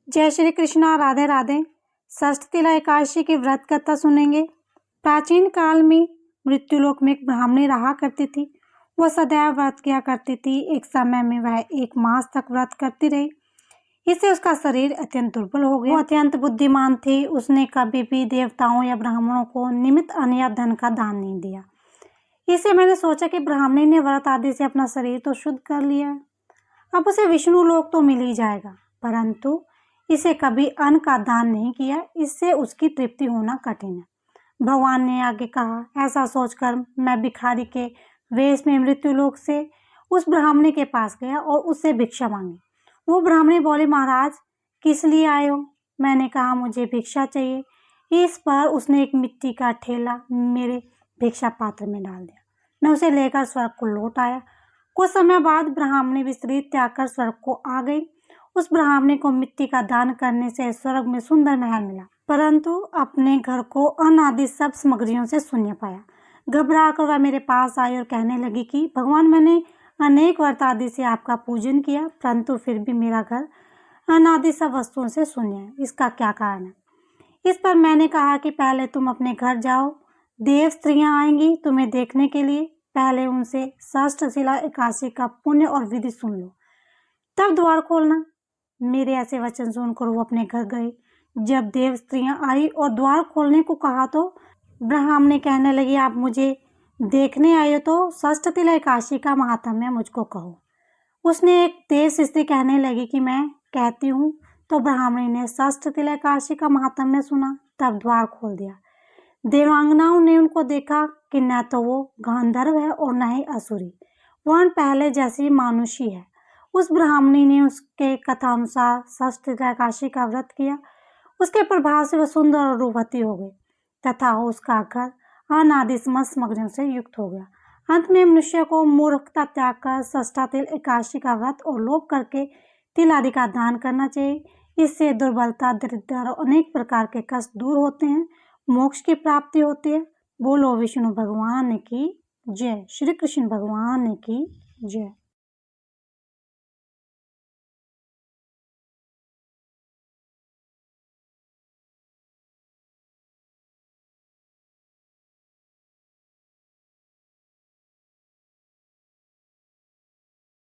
जय श्री कृष्णा, राधे राधे। षष्ठ तिला एकादशी की व्रत कथा सुनेंगे। प्राचीन काल में मृत्युलोक में एक ब्राह्मणी रहा करती थी। वह सदैव व्रत किया करती थी। एक समय में वह 1 मास तक व्रत करती रही। इससे उसका शरीर अत्यंत दुर्बल हो गया। वो अत्यंत बुद्धिमान थी। उसने कभी भी देवताओं या ब्राह्मणों को निमित्त अन्न या धन का दान नहीं दिया। इससे मैंने सोचा कि ब्राह्मणी ने व्रत आदि से अपना शरीर तो शुद्ध कर लिया है, अब उसे विष्णु लोक तो मिल ही जाएगा, परंतु इसे कभी अन्न का दान नहीं किया, इससे उसकी तृप्ति होना कठिन है। भगवान ने आगे कहा। ऐसा सोचकर मैं भिखारी के वेश में मृत्युलोक से उस ब्राह्मणी के पास गया और उससे भिक्षा मांगी। वो ब्राह्मणी बोली, महाराज किस लिए आए हो? मैंने कहा, मुझे भिक्षा चाहिए। इस पर उसने एक मिट्टी का ठेला मेरे भिक्षा पात्र में डाल दिया। मैं उसे लेकर स्वर्ग को लौट आया। कुछ समय बाद ब्राह्मणी भी शरीर त्याग कर स्वर्ग को आ गई। उस ब्राह्मणी को मिट्टी का दान करने से स्वर्ग में सुंदर महल मिला, परंतु अपने घर को अन्न आदि सब सामग्रियों से शून्य पाया। घबरा कर वह मेरे पास आई और कहने लगी कि भगवान, मैंने अनेक व्रत आदि से आपका पूजन किया, परंतु फिर भी मेरा घर अन्न आदि सब वस्तुओं से शून्य है। इसका क्या कारण है? इस पर मैंने कहा कि पहले तुम अपने घर जाओ, देव स्त्रियां आएंगी तुम्हें देखने के लिए। पहले उनसे षष्ठ तिला एकादशी का पुण्य और विधि सुन लो, तब द्वार खोलना। मेरे ऐसे वचन सुनकर वो अपने घर गई। जब देव स्त्रियां आई और द्वार खोलने को कहा तो ब्राह्मणी कहने लगी, आप मुझे देखने आए हो तो षष्ठ तिला एकादशी का महात्म्य मुझको कहो। उसने एक देव स्त्री कहने लगी कि मैं कहती हूँ। तो ब्राह्मणी ने षष्ठ तिला एकादशी का महात्म्य सुना, तब द्वार खोल दिया। देवांगनाओं ने उनको देखा कि न तो वो गांधर्व है और न ही असुरी, वह पहले जैसी मानुषी है। उस ब्राह्मणी ने उसके कथानुसार षष्ठ तिला एकादशी का व्रत किया। उसके प्रभाव से वह सुंदर और रूपवती हो गई तथा उसका घर अन्न आदि समस्त सामग्रियों से युक्त हो गया। अंत में मनुष्य को मूर्खता त्याग कर षष्ठ तिला एकादशी का व्रत और लोभ करके तिल आदि का दान करना चाहिए। इससे दुर्बलता, दरिद्र और अनेक प्रकार के कष्ट दूर होते हैं, मोक्ष की प्राप्ति होती है। बोलो विष्णु भगवान की जय। श्री कृष्ण भगवान की जय।